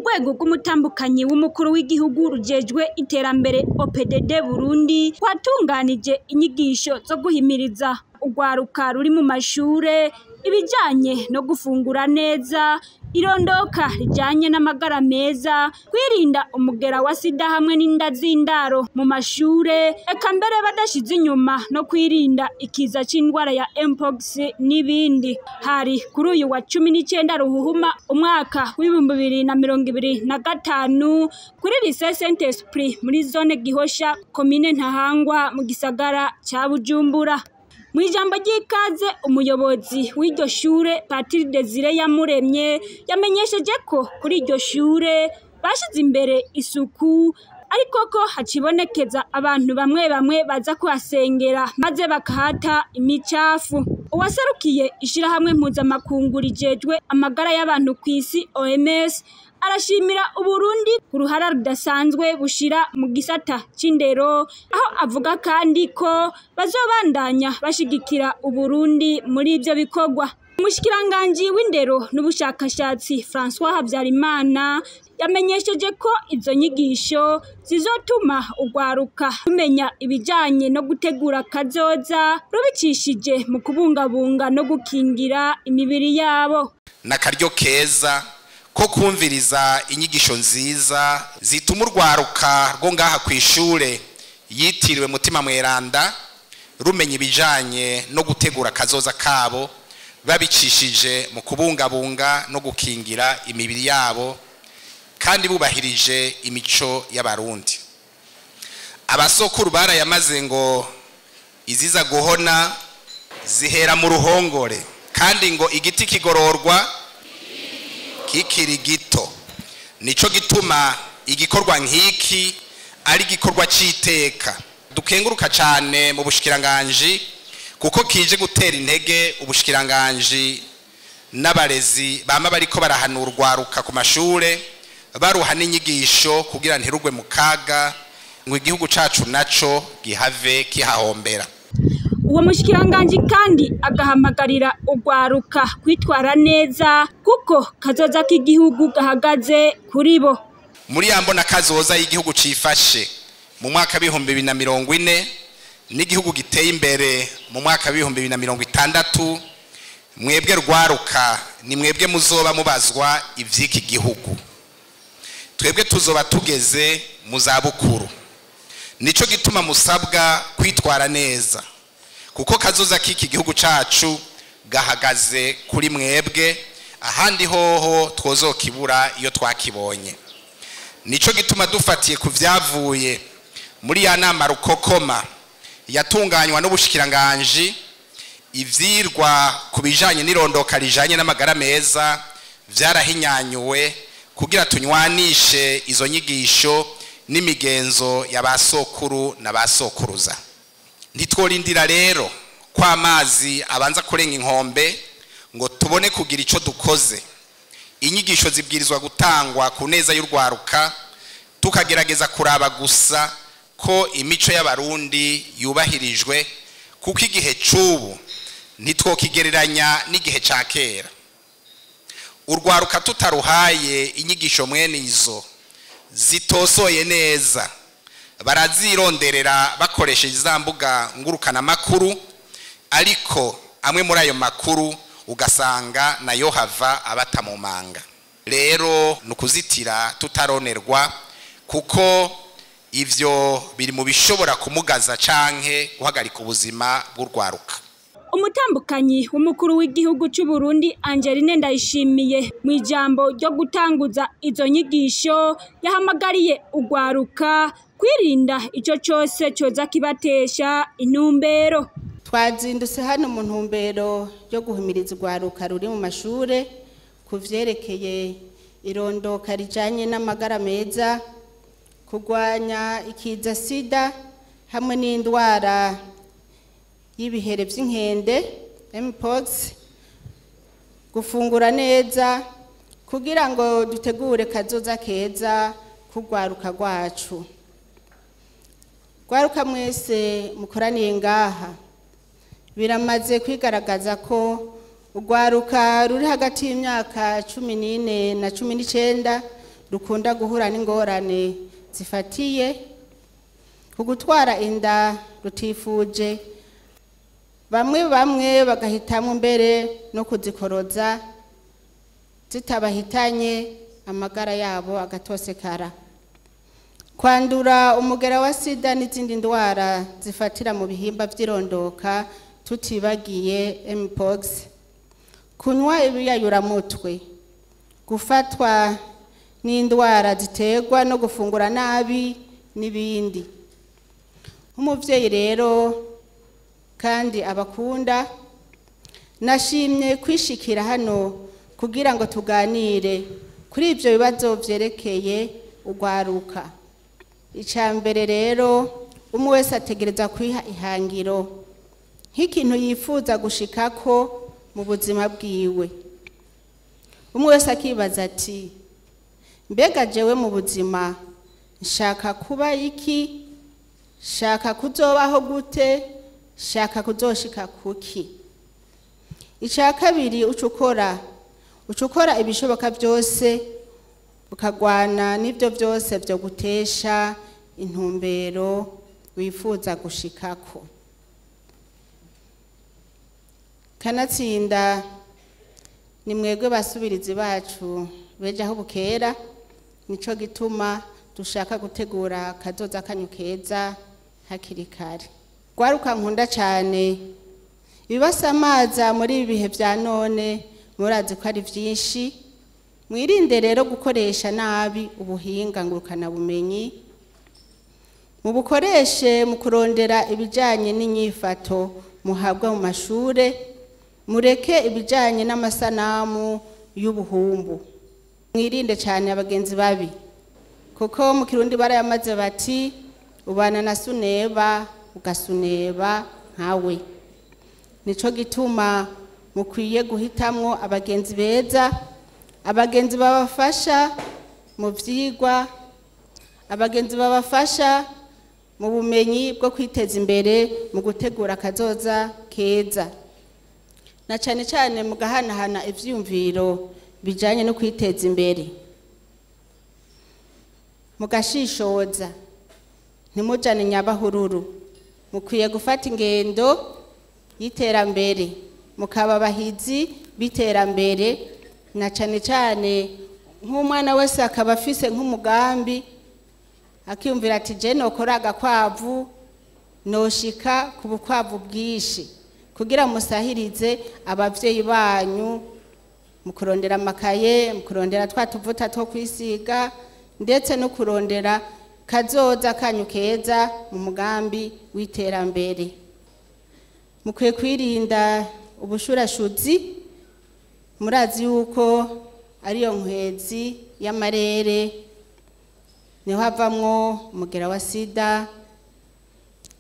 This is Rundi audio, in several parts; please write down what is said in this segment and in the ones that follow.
urwego rw'umutambukanyi w'umukuru w'igihugu rujejwe iterambere OPDD Burundi kwatunganije inyigisho zo guhimiriza urwaruka ruri mu mashure ibijanye no gufungura neza, irondoka rijanye n'amagara meza, kwirinda umugera wa sida hamwe n'inda z'indaro mu mashure, eka mbere badashize inyuma no kwirinda ikiza c'indwara ya mpox n'ibindi. Hari kuri uyu wa 19 Ruhuhuma umwaka w'2025 kuri Lycée Saint-Esprit muri zone Gihosha komine Ntahangwa mu gisagara ca Bujumbura. Mwijambo ry'ikaze umuyobozi w'iryo shure Patiri Desire Yamuremye yamenyesheje ko kuri iryo shure bashize imbere isuku, ariko ko hacibonekeza abantu bamwe bamwe baza kuhasengera maze bakahata imicafu. Uwaserukiye ishirahamwe mpuzamakungu rijejwe amagara y'abantu kw'isi OMS arashimira Uburundi ku ruhara rudasanzwe bushira mu gisata c'indero, aho avuga kandi ko bazobandanya bashigikira Uburundi muri ivyo bikorwa. Umushikiranganji w'indero n'ubushakashatsi François Habyarimana yamenyesheje ko izo nyigisho zizotuma urwaruka rumenya ibijanye no gutegura kazoza rubicishije mu kubungabunga no gukingira imibiri yabo. Nakaryo keza ko kumviriza inyigisho nziza zituma urwaruka rwo ngaha kw'ishure yitiriwe Mutima Mweranda rumenya ibijanye no gutegura kazoza kabo babicishije mu kubungabunga no gukingira imibiri yabo kandi bubahirije imico y'abarundi. Abasokuru barayamaze ngo iziza guhona zihera mu ruhongore, kandi ngo igiti kigororwa kikiri gito. Nico gituma igikorwa nk'iki ari igikorwa c'iteka. Dukenguruka cane mu bushikiranganji kuko kije gutera intege ubushikiranganji n'abarezi bama bariko barahanura urwaruka ku mashure baruha n'inyigisho kugira ntirugwe mu kaga ngo igihugu cacu naco gihave kihahombera. Uwo mushikiranganji kandi agahamagarira urwaruka kwitwara neza kuko kazoza k'igihugu gahagaze kuri bo. Muri yambona kazoza y'igihugu cifashe mu mwaka 2040 n'igihugu giteye imbere mu mwaka 2060, mwebwe rwaruka ni mwebwe muzoba mubazwa ivy'iki gihugu. Twebwe tuzoba tugeze mu zabukuru, nico gituma musabwa kwitwara neza kuko kazoza k'iki gihugu cacu gahagaze kuri mwebwe, ahandi hoho twozokibura iyo twakibonye. Nico gituma dufatiye ku vyavuye muri ya nama rukokoma yatunganywa n'ubushikiranganji, ivyirwa kubijanye n'irondoka rijanye n'amagara meza vyarahinyanyuwe kugira tunywanishe izo nyigisho n'imigenzo y'abasokuru n'abasokuruza. Ntitworindira rero kwa amazi abanza kurenga inkombe ngo tubone kugira ico dukoze. Inyigisho zibwirizwa gutangwa ku neza y'urwaruka, tukagerageza kuraba gusa ko imico y'abarundi yubahirijwe, kuko igihe c'ubu ntitwokigereranya n'igihe ca kera. Urwaruka tutaruhaye inyigisho mwene izo zitosoye neza, barazironderera bakoresheje za mbuga ngurukana makuru, ariko amwe muri ayo makuru ugasanga nayo hava abata mu manga. Rero nukuzitira tutaronerwa kuko ivyo biri mu bishobora kumugaza canke guhagarika ubuzima bw'urwaruka. Umutambukanyi w'umukuru w'igihugu c'u Burundi Angeline Ndayishimiye mu ijambo ryo gutanguza izo nyigisho yahamagariye urwaruka kwirinda ico cose coza kibatesha intumbero. Twazindutse hano mu ntumbero yo guhimiriza urwaruka ruri mu mashure kuvyerekeye irondoka rijanye n'amagara meza, kurwanya ikiza sida hamwe n'indwara y'ibihere vy'inkende mpox, gufungura neza kugira ngo dutegure kazoza keza kugwaruka rwacu. Gwaruka mwese mukoraniye ngaha, biramaze kwigaragaza ko urwaruka ruri hagati y'imyaka 14 na 19 rukunda guhura n'ingorane zifatiye ku gutwara inda rutifuje, bamwe bagahitamo mbere no kuzikoroza zitabahitanye amagara yabo agatosekara. Kwandura umugera wa sida n'izindi ndwara zifatira mu bihimba by'irondoka tutibagiye mpox, kunywa ibiyayuramutwe, gufatwa n'indwara ziterwa no gufungura nabi n'ibindi. Umuvyeyi rero kandi abakunda, nashimye kwishikira hano kugira ngo tuganire kuri ibyo bibazo vyerekeye ugwaruka. Icambere rero umwe wese ategereza kwiha ihangiro nk'ikintu yifuza gushikako mu buzima bwiwe. Umwe wese akibaza ati, mbega jewe mu buzima nshaka kuba iki? Shaka kuzobaho gute? Shaka kuzoshika kuki? Ica kabiri, ucukora ibishoboka byose ukagwana n'ibyo byose byo gutesha intumbero wifuza gushikako. Kanatsinda ni mwebwe basubirizi bacu beje aho bukera, nico gituma dushaka gutegura kazoza kanyu keza hakiri kare. Gwaruka nkunda cyane, ibibasamaza muri ibi bihe bya none murazi ko ari byinshi. Mwirinde rero gukoresha nabi ubuhinga ngurukana bumenyi, mubukoreshe mu kurondera ibijanye n'inyifato muhabwa mu mashure, mureke ibijanye n'amasanamu y'ubuhumbu. Mwirinde cyane abagenzi babi, kuko mu Kirundi barayamaze bati ubana na suneba ugasuneba nkawe. Nico gituma mukwiye guhitamwo abagenzi beza, abagenzi babafasha mu vyigwa, abagenzi babafasha mu bumenyi bwo kwiteza imbere mu gutegura kazoza keza, na cyane cyane mugahanahana ivyumviro bijanye no kwiteza imbere. Mugashishoza, ntimujane nyabahururu. Mukwiye gufata ingendo y'iterambere, mukaba abahizi b'iterambere, na cyane cyane nk'umwana wese akaba afise nk'umugambi akiyumvira ati je nokora agakwavu noshika ku bukwavu bwishi, kugira musahirize abavyeyi banyu mu kurondera amakaye, mu kurondera twatuvuta two kwisiga, ndetse no kurondera kazoza kanyu keza mu mugambi w'iterambere. Mukwiye kwirinda ubushurashuzi, murazi yuko ariyo nkwezi y'amarere, niho havamwo umugera wa sida,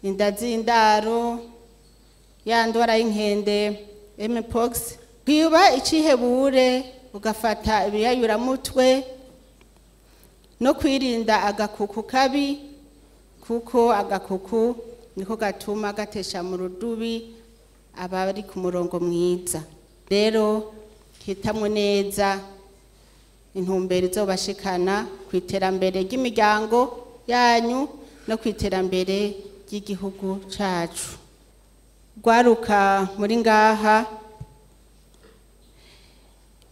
inda z'indaro, ya ndwara y'inkende mpox. Kwiba icihebure ugafata ibiyayuramutwe, no kwirinda agakuku kabi, kuko agakuku niko gatuma gatesha mu rudubi abari ku murongo mwiza. Rero hitamwe neza intumbero izobashikana ku iterambere ry'imiryango yanyu no ku iterambere ry'igihugu cacu. Gwaruka muri ngaha,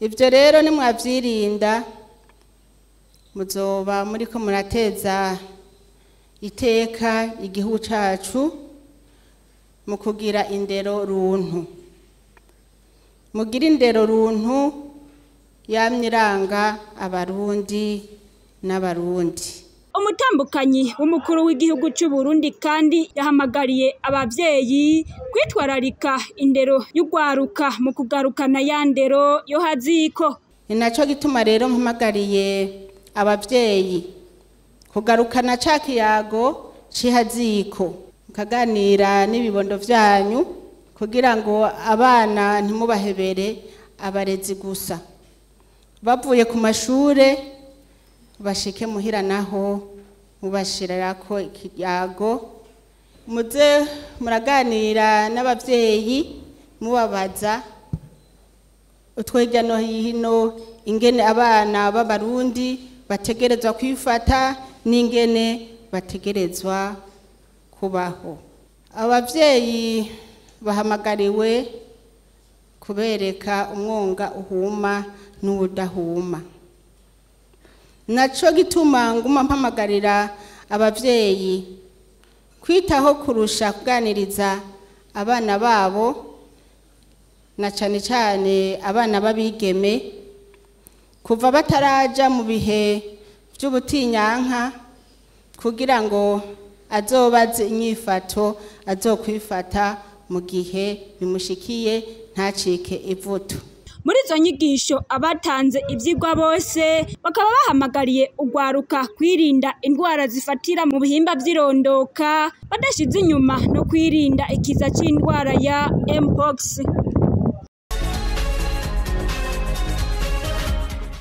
ivyo rero nimwavyirinda muzoba muriko murateza iteka igihugu cacu mu kugira indero runtu. Mugira indero runtu yamyiranga abarundi n'abarundi. Umutambukanyi w'umukuru w'igihugu cy'u Burundi kandi yahamagariye abavyeyi kwitwararika indero y'ugwaruka mu kugarukana ya ndero yo haziko. Ninaco gituma rero mpamagariye abavyeyi kugarukana ca kiyago c'ihaziko, mukaganira n'ibibondo vyanyu kugira ngo abana ntimubahebere abarezi gusa. Bavuye ku mashure bashike muhira naho mubashirako ikiyago, muze muraganira n'abavyeyi mubabaza utwejya no hino ingene abana b'abarundi bategerezwa kwifata n'ingene bategerezwa kubaho. Abavyeyi bahamagariwe kubereka umwonga uhuma n'ubudahuma. Naco gituma nguma mpamagarira abavyeyi kwitaho kurusha kuganiriza abana babo, na cane cane abana babigeme, kuva bataraja mu bihe vy'ubutinyanka, kugira ngo azobaze inyifato azokwifata mu gihe bimushikiye ntacike ivutu. Muri izo nyigisho abatanze ivyigwa bose bakaba bahamagariye ugwaruka kwirinda indwara zifatira mu bihimba vy'irondoka, badashize inyuma no kwirinda ikiza c'indwara ya mpox.